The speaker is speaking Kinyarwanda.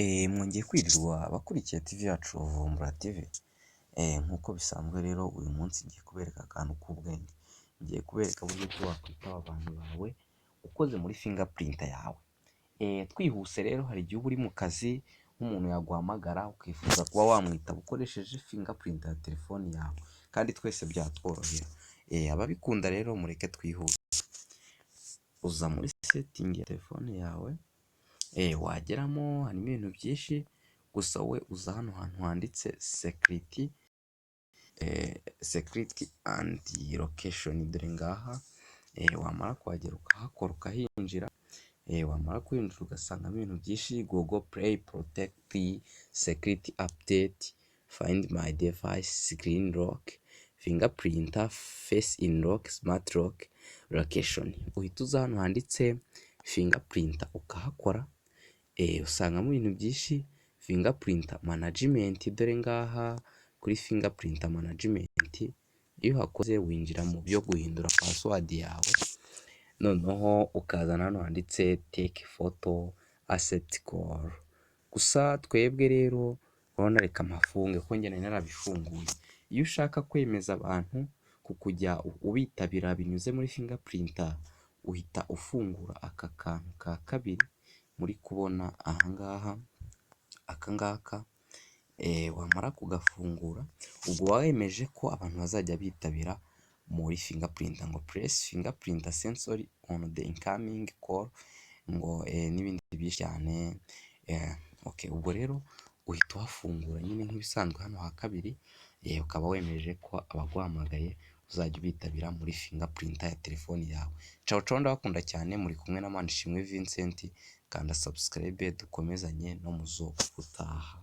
Mwongeye kwirirwa abakurikiye TV yacu Vumbura TV, nk'uko bisanzwe rero uyu munsi ngiye kubereka akantu k'ubwenge, ngiye kubereka uburyo ki wakwitaba abantu bawe ukoze muri fingerprint yawe. Twihuse rero, hari igihe uba uri mu kazi nk'umuntu yaguhamagara ukifuza kuba wamwitaba ukoresheje fingerprint ya telefoni yawe, kandi twese byatworohera. Ababikunda rero mureke twihuse, uza muri setting ya telefone yawe, wageramo harimo ibintu byinshi, gusa wowe uza hano hantu handitse security and location, dore ngaha. Wamara kuhagera ukahakora ukahinjira, wamara kwinjira ugasangamo ibintu byinshi: Google Play, Protect, Security Update, Find My Device, Screen Lock, Fingerprint, Face in Lock, Smart Lock, Location. Uhita uza hano handitse Fingerprint ukahakora, usangamo ibintu byinshi. Fingerprint Management, dore ngaha kuri Fingerprint Management, iyo uhakoze winjira mu byo guhindura password yawe, noneho ukazana hano handitse Take Photo, Accept Call. Gusa twebwe rero urabona, reka mpafunge kuko njye nari narabifunguye. Iyo ushaka kwemeza abantu kujya ubitabira binyuze muri Fingerprint, uhita ufungura aka kantu ka kabiri muri kubona ahangaha, aka ngaka. Wamara kugafungura, ubwo wemeje ko abantu bazajya bitabira muri Fingerprint, ngo press fingerprint sensor on the incoming call, ngo n'ibindi byinshi cyane. Ubwo rero uhita uhafungura nyine nk'ibisanzwe hano ha kabiri, ukaba wemeje ko abaguhamagaye uzajya ubitabira muri Fingerprint ya telefoni yawe. Ciao ciao, ndabakunda cyane, muri kumwe na Manishimwe Vincent. Kanda subscribe dukomezanye no muzo utaha.